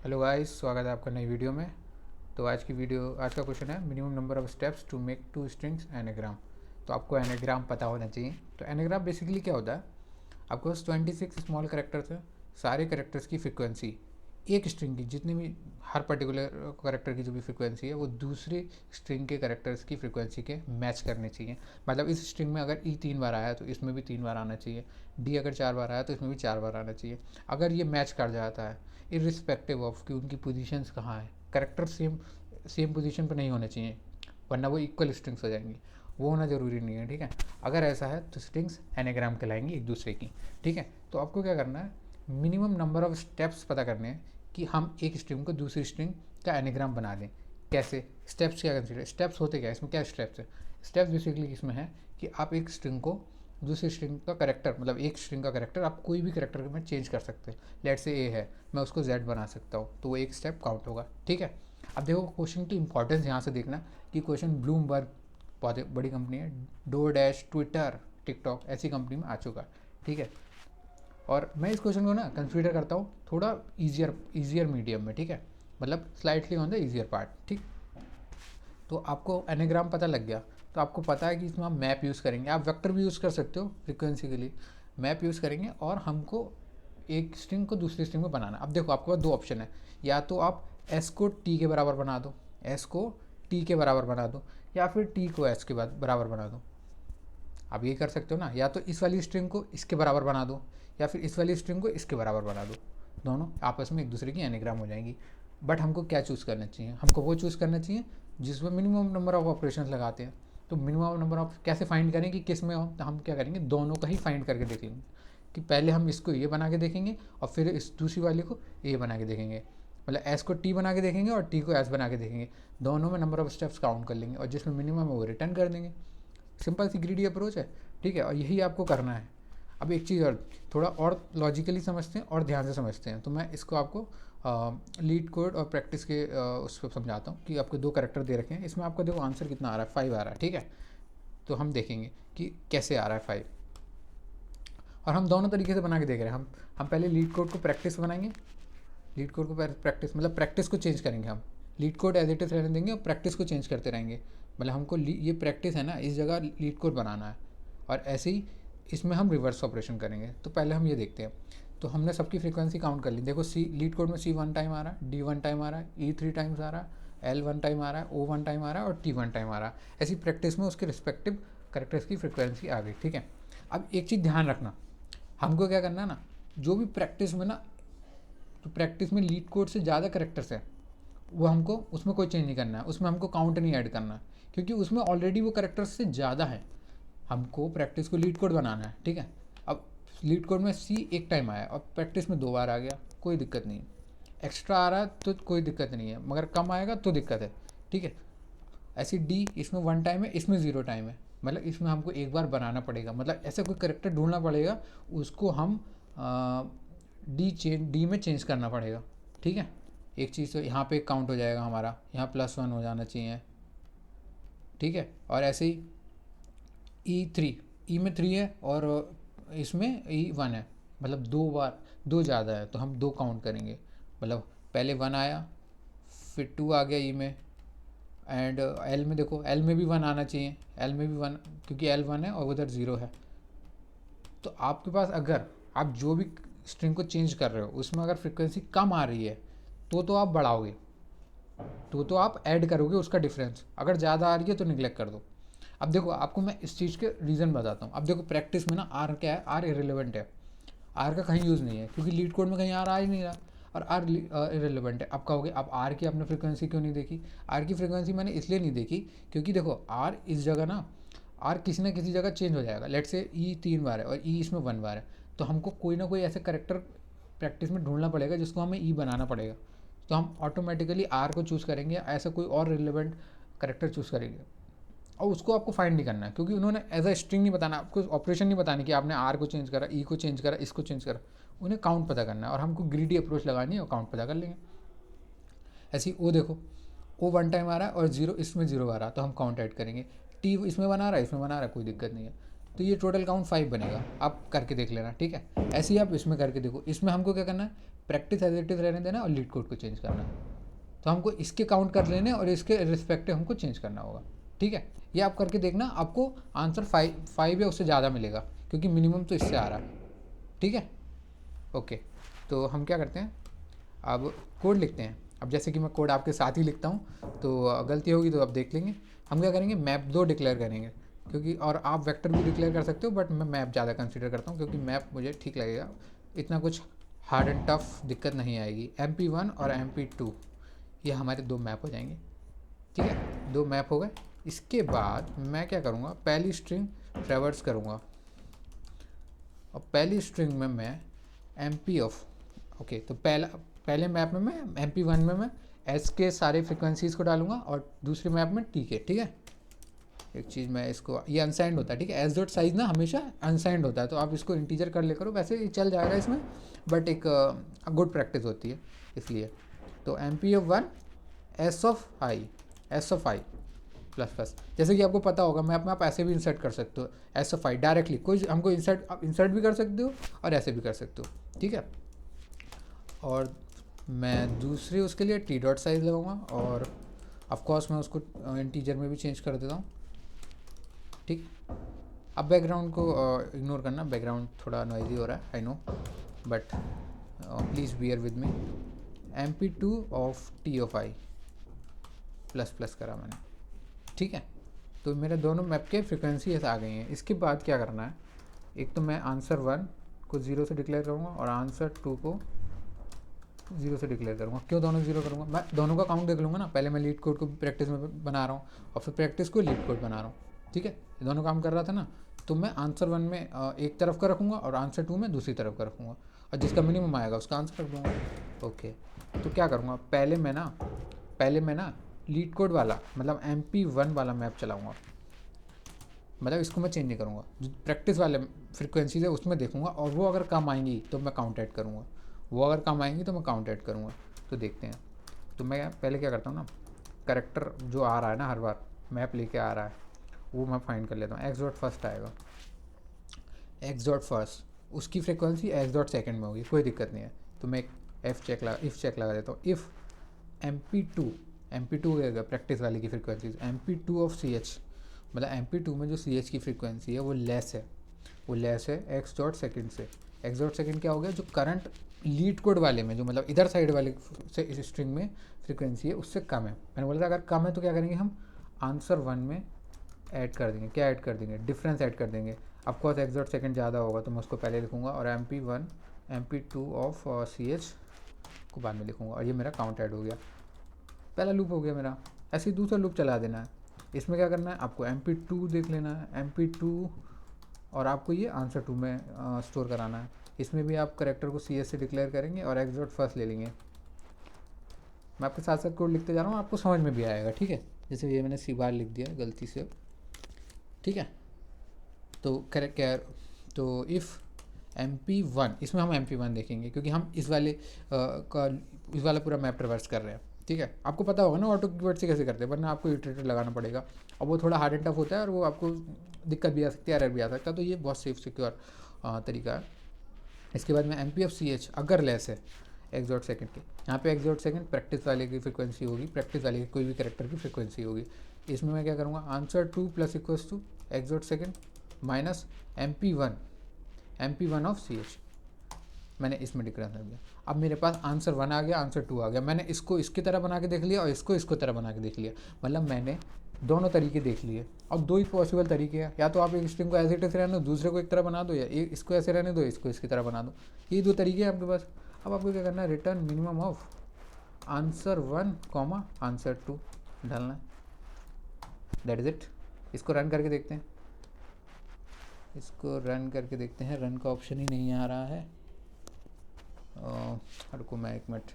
Hello guys, स्वागत है आपका नई वीडियो में। तो आज का क्वेश्चन है minimum number of steps to make two strings anagram. तो आपको एनाग्राम पता होना चाहिए। तो एनाग्राम बेसिकली क्या होता है, आपके पास 26 स्मॉल करेक्टर्स हैं। सारे करेक्टर्स की फ्रिक्वेंसी एक स्ट्रिंग की जितनी भी हर पर्टिकुलर करेक्टर की जो भी फ्रिक्वेंसी है वो दूसरी स्ट्रिंग के करेक्टर्स की फ्रिक्वेंसी के मैच करने चाहिए। मतलब इस स्ट्रिंग में अगर ई 3 बार आया तो इसमें भी 3 बार आना चाहिए, डी अगर 4 बार आया तो इसमें भी 4 बार आना चाहिए। अगर ये मैच कर जाता है इरिस्पेक्टिव ऑफ कि उनकी पोजीशंस कहाँ है, करेक्टर सेम सेम पोजीशन पर नहीं होने चाहिए, वरना वो इक्वल स्ट्रिंग्स हो जाएंगी। वो होना ज़रूरी नहीं है, ठीक है। अगर ऐसा है तो स्ट्रिंग्स एनाग्राम कहलाएंगी एक दूसरे की, ठीक है। तो आपको क्या करना है, मिनिमम नंबर ऑफ स्टेप्स पता करने हैं कि हम एक स्ट्रिंग को दूसरी स्ट्रिंग का एनाग्राम बना दें। कैसे स्टेप्स क्या कंसिडर, स्टेप्स होते क्या, इसमें क्या स्टेप्स है। स्टेप्स बेसिकली इसमें है कि आप एक स्ट्रिंग को दूसरी स्ट्रिंग का करेक्टर, मतलब एक स्ट्रिंग का करेक्टर आप कोई भी करेक्टर में चेंज कर सकते हैं। लेट से ए है, मैं उसको जेड बना सकता हूँ, तो वो एक स्टेप काउंट होगा, ठीक है। अब देखो क्वेश्चन की इंपॉर्टेंस यहाँ से देखना कि क्वेश्चन ब्लूमबर्ग, बहुत बड़ी कंपनी है, डो डैश, ट्विटर, टिकटॉक ऐसी कंपनी में आ चुका है, ठीक है। और मैं इस क्वेश्चन को ना कंसिडर करता हूँ थोड़ा ईजियर मीडियम में, ठीक है। मतलब slightly on the easier part, ठीक। तो आपको एनाग्राम पता लग गया, तो आपको पता है कि इसमें हम मैप यूज़ करेंगे, आप वेक्टर भी यूज़ कर सकते हो फ्रिक्वेंसी के लिए। मैप यूज़ करेंगे और हमको एक स्ट्रिंग को दूसरी स्ट्रिंग में बनाना। अब देखो आपके पास दो ऑप्शन है, या तो आप एस को टी के बराबर बना दो, एस को टी के बराबर बना दो, या फिर टी को एस के बराबर बना दो। आप ये कर सकते हो ना, या तो इस वाली स्ट्रिंग को इसके बराबर बना दो, या फिर इस वाली स्ट्रिंग को इसके बराबर बना दो। दोनों आपस में एक दूसरे की एनाग्राम हो जाएंगी। बट हमको क्या चूज़ करना चाहिए, हमको वो चूज़ करना चाहिए जिसमें मिनिमम नंबर ऑफ ऑपरेशन लगाते हैं। तो मिनिमम नंबर ऑफ कैसे फाइंड करें कि किस में हो, तो हम क्या करेंगे, दोनों का ही फाइंड करके देख लेंगे कि पहले हम इसको ये बना के देखेंगे और फिर इस दूसरी वाली को ए बना के देखेंगे। मतलब एस को टी बना के देखेंगे और टी को एस बना के देखेंगे। दोनों में नंबर ऑफ स्टेप्स काउंट कर लेंगे और जिसमें मिनिमम है वो रिटर्न कर देंगे। सिंपल सी ग्रीडी अप्रोच है, ठीक है। और यही आपको करना है। अब एक चीज़ और, थोड़ा और लॉजिकली समझते हैं और ध्यान से समझते हैं। तो मैं इसको आपको लीड कोड और प्रैक्टिस के उस पर समझाता हूँ कि आपको दो करेक्टर दे रखे हैं, इसमें आपका देखो आंसर कितना आ रहा है, 5 आ रहा है, ठीक है। तो हम देखेंगे कि कैसे आ रहा है 5, और हम दोनों तरीके से बना के देख रहे हैं। हम पहले लीड कोड को प्रैक्टिस बनाएंगे, लीड कोड को प्रैक्टिस मतलब प्रैक्टिस को चेंज करेंगे हम। LeetCode as it is रहने देंगे और प्रैक्टिस को चेंज करते रहेंगे। मतलब हमको ये प्रैक्टिस है ना, इस जगह लीड कोड बनाना है, और ऐसे ही इसमें हम रिवर्स ऑपरेशन करेंगे। तो पहले हम ये देखते हैं। तो हमने सबकी फ्रीक्वेंसी काउंट कर ली। देखो सी लीड कोड में सी 1 टाइम आ रहा है, डी 1 टाइम आ रहा है, ई 3 टाइम्स आ रहा है, एल 1 टाइम आ रहा है, ओ 1 टाइम आ रहा है और टी 1 टाइम आ रहा है। ऐसी प्रैक्टिस में उसके रिस्पेक्टिव करेक्टर्स की फ्रिक्वेंसी आ गई, ठीक है। अब एक चीज़ ध्यान रखना, हमको क्या करना है ना, जो भी प्रैक्टिस में ना, तो प्रैक्टिस में लीड कोड से ज़्यादा करेक्टर्स है, वो हमको उसमें कोई चेंज नहीं करना है, उसमें हमको काउंट नहीं ऐड करना है, क्योंकि उसमें ऑलरेडी वो करेक्टर्स से ज़्यादा है। हमको प्रैक्टिस को लीड कोड बनाना है, ठीक है। अब लीड कोड में सी एक टाइम आया और प्रैक्टिस में 2 बार आ गया, कोई दिक्कत नहीं है। एक्स्ट्रा आ रहा है तो कोई दिक्कत नहीं है, मगर कम आएगा तो दिक्कत है, ठीक है। ऐसी डी इसमें 1 टाइम है, इसमें 0 टाइम है, मतलब इसमें हमको एक बार बनाना पड़ेगा। मतलब ऐसा कोई करेक्टर ढूंढना पड़ेगा, उसको हम डी में चेंज करना पड़ेगा, ठीक है। एक चीज़ तो यहाँ पे काउंट हो जाएगा हमारा, यहाँ +1 हो जाना चाहिए, ठीक है। और ऐसे ही ई 3, ई में 3 है और इसमें ई 1 है, मतलब 2 बार, 2 ज़्यादा है तो हम 2 काउंट करेंगे। मतलब पहले 1 आया, फिर 2 आ गया ई में, एंड एल में देखो, एल में भी 1 आना चाहिए, एल में भी 1, क्योंकि एल 1 है और उधर 0 है। तो आपके पास अगर आप जो भी स्ट्रिंग को चेंज कर रहे हो उसमें अगर फ्रिक्वेंसी कम आ रही है तो आप बढ़ाओगे, तो आप ऐड करोगे उसका डिफरेंस। अगर ज़्यादा आ रही है तो निगलेक्ट कर दो। अब देखो आपको मैं इस चीज़ के रीज़न बताता हूँ। अब देखो प्रैक्टिस में ना आर क्या है, आर इरेलीवेंट है, आर का कहीं यूज़ नहीं है, क्योंकि लीड कोड में कहीं आर आ ही नहीं रहा, और आर इरेलीवेंट है। अब कहोगे अब आर की आपने फ्रिक्वेंसी क्यों नहीं देखी। आर की फ्रिक्वेंसी मैंने इसलिए नहीं देखी क्योंकि देखो आर इस जगह ना, आर किसी ना किसी जगह चेंज हो जाएगा। लेट से ई 3 बार है और ई इसमें 1 बार है, तो हमको कोई ना कोई ऐसे करेक्टर प्रैक्टिस में ढूंढना पड़ेगा जिसको हमें ई बनाना पड़ेगा। तो हम ऑटोमेटिकली आर को चूज़ करेंगे, ऐसा कोई और रिलेवेंट करेक्टर चूज़ करेंगे, और उसको आपको फाइंड नहीं करना है, क्योंकि उन्होंने एज अ स्ट्रिंग नहीं बताना आपको, ऑपरेशन नहीं बताना कि आपने आर को चेंज करा, ई को चेंज करा, इसको चेंज करा। उन्हें काउंट पता करना है और हमको ग्रीडी अप्रोच लगानी है और काउंट पता कर लेंगे। ऐसे ही ओ देखो, ओ 1 टाइम आ रहा है और 0 इसमें 0 आ रहा है, तो हम काउंट ऐड करेंगे। टी इसमें बना रहा है, इसमें बना रहा है, कोई दिक्कत नहीं है। तो ये टोटल काउंट 5 बनेगा, आप करके देख लेना, ठीक है। ऐसे ही आप इसमें करके देखो। इसमें हमको क्या करना है, प्रैक्टिस एज इट इज़ रहने देना और लीड कोड को चेंज करना। तो हमको इसके काउंट कर लेने और इसके रिस्पेक्टिव हमको चेंज करना होगा। ठीक है, ये आप करके देखना, आपको आंसर 5 या उससे ज़्यादा मिलेगा, क्योंकि मिनिमम तो इससे आ रहा है। ठीक है, ओके। तो हम क्या करते हैं, अब कोड लिखते हैं। अब जैसे कि मैं कोड आपके साथ ही लिखता हूँ, तो गलती होगी तो आप देख लेंगे। हम क्या करेंगे, मैप 2 डिक्लेयर करेंगे, क्योंकि और आप वेक्टर भी डिक्लेयर कर सकते हो, बट मैं मैप ज़्यादा कंसीडर करता हूँ, क्योंकि मैप मुझे ठीक लगेगा, इतना कुछ हार्ड एंड टफ दिक्कत नहीं आएगी। MP1 और MP2 ये हमारे 2 मैप हो जाएंगे। ठीक है, 2 मैप हो गए। इसके बाद मैं क्या करूँगा, पहली स्ट्रिंग ट्रेवर्स करूँगा, और पहली स्ट्रिंग में मैं MP ऑफ, ओके, तो पहले मैप में मैं MP1 में मैं एस के सारे फ्रिक्वेंसीज़ को डालूंगा, और दूसरे मैप में टी के। ठीक है, एक चीज़ मैं इसको, ये अनसाइंड होता है, ठीक है, एस डॉट साइज ना हमेशा अनसाइंड होता है, तो आप इसको इंटीजर कर ले करो, वैसे ही चल जाएगा इसमें, बट एक गुड प्रैक्टिस होती है इसलिए। तो MP1 S of I plus plus, जैसे कि आपको पता होगा मैप में आप ऐसे भी इंसर्ट कर सकते हो, एस ऑफ आई डायरेक्टली, कोई हमको इंसर्ट भी कर सकते हो और ऐसे भी कर सकते हो। ठीक है, और मैं दूसरी उसके लिए टी डॉट साइज लगाऊंगा, और ऑफकोर्स मैं उसको इंटीजर में भी चेंज कर देता हूँ। ठीक, अब बैकग्राउंड को इग्नोर करना, बैकग्राउंड थोड़ा नॉइजी हो रहा है, I know, but please bear with me. MP2 of T of I plus plus करा मैंने। ठीक है, तो मेरे दोनों मैप के फ्रिक्वेंसी ऐसे आ गई हैं। इसके बाद क्या करना है, एक तो मैं आंसर 1 को 0 से डिक्लेयर करूँगा, और आंसर 2 को 0 से डिक्लेयर करूँगा। क्यों दोनों 0 करूँगा, मैं दोनों का काउंट देख लूँगा ना, पहले मैं लीड कोड को प्रैक्टिस में बना रहा हूँ, और फिर प्रैक्टिस को लीड कोड बना रहा हूँ। ठीक है, ये दोनों काम कर रहा था ना, तो मैं आंसर 1 में एक तरफ का रखूँगा, और आंसर 2 में दूसरी तरफ का रखूँगा, और जिसका मिनिमम आएगा उसका आंसर रख दूँगा। ओके, तो क्या करूँगा, पहले मैं ना लीड कोड वाला, मतलब MP1 वाला मैप चलाऊँगा, मतलब इसको मैं चेंज नहीं करूँगा, जो प्रैक्टिस वाले फ्रिक्वेंसीज है उसमें देखूँगा, और वो अगर कम आएंगी तो मैं काउंट ऐड करूँगा, वो अगर कम आएंगी तो मैं काउंट ऐड करूँगा। तो देखते हैं, तो मैं पहले क्या करता हूँ ना, करेक्टर जो आ रहा है ना हर बार मैप लेके आ रहा है, वो मैं फाइंड कर लेता हूँ। एक्स डॉट फर्स्ट आएगा, एक्स डॉट फर्स्ट, उसकी फ्रिक्वेंसी एक्स डॉट सेकेंड में होगी, कोई दिक्कत नहीं है। तो मैं एक इफ़ चेक लगा देता हूँ। इफ़ MP2 होगा प्रैक्टिस वाले की फ्रिक्वेंसी, MP2 ऑफ CH, मतलब MP2 में जो CH की फ्रिक्वेंसी है वो लेस है एक्स डॉट सेकेंड से। एक्स डॉट सेकेंड क्या हो गया, जो करंट लीड कोड वाले में, जो मतलब इधर साइड वाले से इस स्ट्रिंग में फ्रिक्वेंसी है उससे कम है। मैंने बोला था अगर कम है तो क्या करेंगे, हम आंसर 1 में ऐड कर देंगे, क्या ऐड कर देंगे, डिफरेंस ऐड कर देंगे। ऑफकोर्स एक्स डॉट सेकेंड ज़्यादा होगा तो मैं उसको पहले लिखूँगा, और MP1 MP2 ऑफ CH को बाद में लिखूँगा, और ये मेरा काउंट ऐड हो गया, पहला लूप हो गया मेरा। ऐसे ही दूसरा लूप चला देना है। इसमें क्या करना है, आपको MP2 देख लेना है, MP2, और आपको ये आंसर 2 में स्टोर कराना है। इसमें भी आप करेक्टर को CS से डिक्लेयर करेंगे और एक्स डॉट फर्स्ट ले लेंगे। मैं आपके साथ साथ कोड लिखते जा रहा हूँ, आपको समझ में भी आएगा। ठीक है, जैसे ये मैंने सी बार लिख दिया गलती से। ठीक है, तो करेक्ट क्या, तो इफ़ MP1, इसमें हम MP1 देखेंगे, क्योंकि हम इस वाला पूरा मैप ट्रैवर्स कर रहे हैं। ठीक है, आपको पता होगा ना ऑटो कीवर्ड से कैसे करते हैं, वरना आपको इटरेटर लगाना पड़ेगा, और वो थोड़ा हार्ड एंड टफ होता है, और वो आपको दिक्कत भी आ सकती है, एरर भी आ सकता है। तो ये बहुत सेफ सिक्योर तरीका है। इसके बाद में MP ऑफ CH अगर लेस है एक्स डॉट सेकेंड के, यहाँ पे एक्स डॉट सेकेंड प्रैक्टिस वाले की फ्रिक्वेंसी होगी, प्रैक्टिस वाले की कोई भी करेक्टर की फ्रिक्वेंसी होगी। इसमें मैं क्या करूँगा, answer 2 plus equals to x dot second minus MP1 of CH, मैंने इसमें डिफरेंस रख दिया। अब मेरे पास आंसर 1 आ गया, आंसर 2 आ गया। मैंने इसको इसकी तरह बना के देख लिया, और इसको तरह बना के देख लिया, मतलब मैंने दोनों तरीके देख लिए। अब 2 ही पॉसिबल तरीके हैं, या तो आप एक स्ट्रिंग को एज इट इज रहने दो, दूसरे को एक तरह बना दो, या एक इसको ऐसे रहने दो, इसको इसकी तरह बना दो। ये 2 तरीके हैं आपके पास। अब आपको क्या करना है, return minimum of answer 1 comma answer 2 डालना है, दैट इज़ इट। इसको रन करके देखते हैं, रन का ऑप्शन ही नहीं आ रहा है। रुको मैं एक मिनट।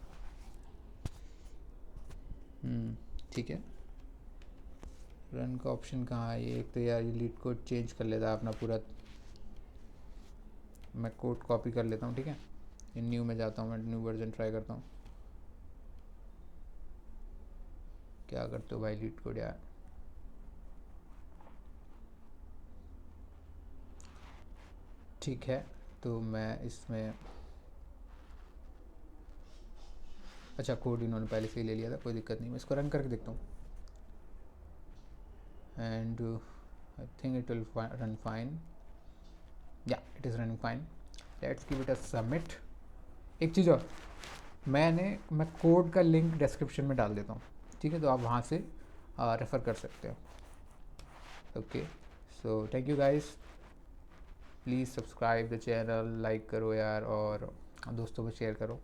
ठीक है, रन का ऑप्शन कहाँ है, ये एक तो यार ये लीड कोड चेंज कर लेता है अपना पूरा। मैं कोड कॉपी कर लेता हूँ, ठीक है, न्यू में जाता हूँ, मैं न्यू वर्जन ट्राई करता हूँ। क्या करते हो भाई लीड कोड यार, ठीक है। तो मैं इसमें अच्छा कोड इन्होंने पहले से ही ले लिया था, कोई दिक्कत नहीं, मैं इसको रन करके देखता हूँ and I think it will run fine, या it is running fine, let's give it a submit. एक चीज़ और, मैं कोड का लिंक डिस्क्रिप्शन में डाल देता हूँ, ठीक है, तो आप वहाँ से रेफ़र कर सकते हो। Okay, so thank you guys, please subscribe the channel, like करो यार और दोस्तों को शेयर करो।